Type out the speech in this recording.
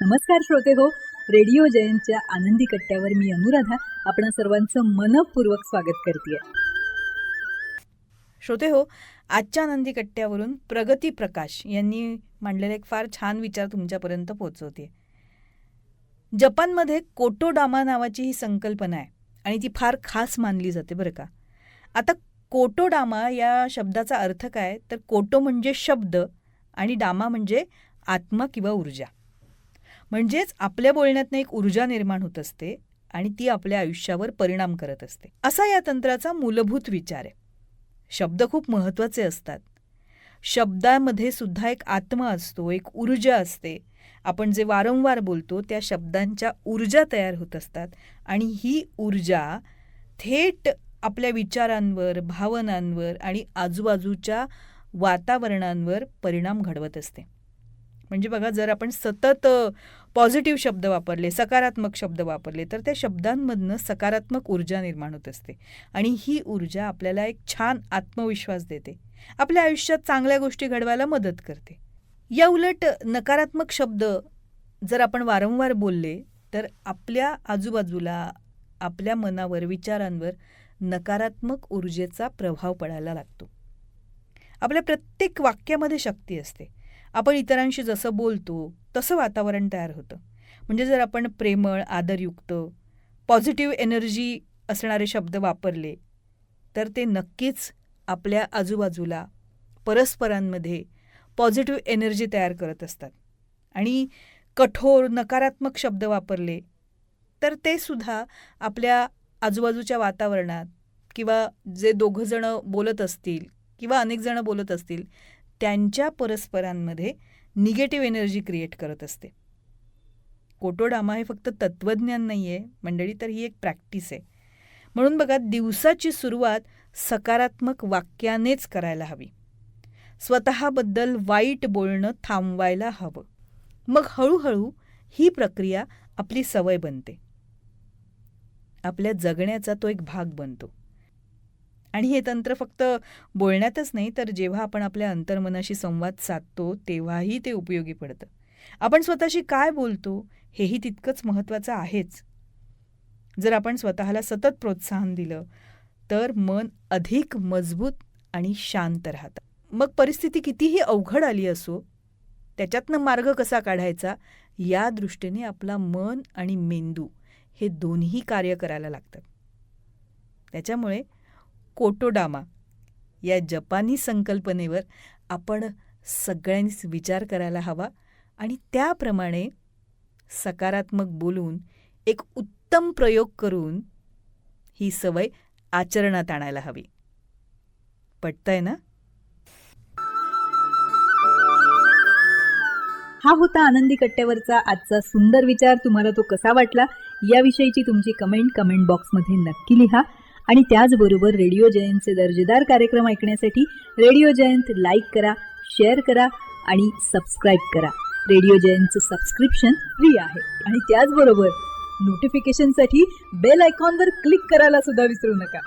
नमस्कार श्रोते हो, रेडिओ जयंतच्या आनंदी कट्ट्यावर मी अनुराधा आपण सर्वांचं मनपूर्वक स्वागत करते. श्रोते हो, आजच्या आनंदी कट्ट्यावरून प्रगती प्रकाश यांनी मांडलेला एक फार छान विचार तुमच्यापर्यंत पोहोचवते. जपानमध्ये कोटोडामा नावाची ही संकल्पना आहे आणि ती फार खास मानली जाते बरं का. आता कोटोडामा या शब्दाचा अर्थ काय, तर कोटो म्हणजे शब्द आणि डामा म्हणजे आत्मा किंवा ऊर्जा. म्हणजेच आपल्या बोलण्यातनं एक ऊर्जा निर्माण होत असते आणि ती आपल्या आयुष्यावर परिणाम करत असते, असा या तंत्राचा मूलभूत विचार आहे. शब्द खूप महत्त्वाचे असतात. शब्दामध्ये सुद्धा एक आत्मा असतो, एक ऊर्जा असते. आपण जे वारंवार बोलतो त्या शब्दांच्या ऊर्जा तयार होत असतात आणि ही ऊर्जा थेट आपल्या विचारांवर, भावनांवर आणि आजूबाजूच्या वातावरणांवर परिणाम घडवत असते. म्हणजे बघा, जर आपण सतत पॉझिटिव्ह शब्द वापरले, सकारात्मक शब्द वापरले, तर त्या शब्दांमधनं सकारात्मक ऊर्जा निर्माण होत असते आणि ही ऊर्जा आपल्याला एक छान आत्मविश्वास देते, आपल्या आयुष्यात चांगल्या गोष्टी घडवायला मदत करते. या उलट नकारात्मक शब्द जर आपण वारंवार बोलले तर आपल्या आजूबाजूला, आपल्या मनावर, विचारांवर नकारात्मक ऊर्जेचा प्रभाव पडायला लागतो. आपल्या प्रत्येक वाक्यामध्ये शक्ती असते. आपण इतरांशी जसं बोलतो तसं वातावरण तयार होतं. म्हणजे जर आपण प्रेमळ, आदरयुक्त, पॉझिटिव्ह एनर्जी असणारे शब्द वापरले तर ते नक्कीच आपल्या आजूबाजूला, परस्परांमध्ये पॉझिटिव्ह एनर्जी तयार करत असतात. आणि कठोर, नकारात्मक शब्द वापरले तर ते सुद्धा आपल्या आजूबाजूच्या वातावरणात किंवा जे दोघंजणं बोलत असतील किंवा अनेक जणं बोलत असतील त्यांच्या परस्परांमध्ये निगेटिव्ह एनर्जी क्रिएट करत असते. कोटोडामा हे फक्त तत्त्वज्ञान नाही आहे मंडळी, तर ही एक प्रॅक्टिस आहे. म्हणून बघा, दिवसाची सुरुवात सकारात्मक वाक्यानेच करायला हवी. स्वतःबद्दल वाईट बोलणं थांबवायला हवं. मग हळूहळू ही प्रक्रिया आपली सवय बनते, आपल्या जगण्याचा तो एक भाग बनतो. आणि हे तंत्र फक्त बोलण्यातच नाही, तर जेव्हा आपण आपल्या अंतर्मनाशी संवाद साधतो तेव्हाही ते उपयोगी पडतं. आपण स्वतःशी काय बोलतो हेही तितकंच महत्त्वाचं आहेच. जर आपण स्वतःला सतत प्रोत्साहन दिलं तर मन अधिक मजबूत आणि शांत राहतं. मग परिस्थिती कितीही अवघड आली असो, त्याच्यातनं मार्ग कसा काढायचा या दृष्टीने आपला मन आणि मेंदू हे दोन्ही कार्य करायला लागतात. त्याच्यामुळे कोटोडामा या जपानी संकल्पनेवर आपण सगळ्यांनीच विचार करायला हवा आणि त्याप्रमाणे सकारात्मक बोलून, एक उत्तम प्रयोग करून ही सवय आचरणात आणायला हवी. पटतंय ना? हा होता आनंदी कट्ट्यावरचा आजचा सुंदर विचार. तुम्हाला तो कसा वाटला याविषयीची तुमची कमेंट बॉक्समध्ये नक्की लिहा. आणि त्याचबरोबर रेडिओ जयंतचे दर्जेदार कार्यक्रम ऐकण्यासाठी रेडिओ जयंत लाईक करा, शेअर करा आणि सबस्क्राईब करा. रेडिओ जयंतचं सबस्क्रिप्शन फ्री आहे. आणि त्याचबरोबर नोटिफिकेशनसाठी बेल आयकॉनवर क्लिक करायला सुद्धा विसरू नका.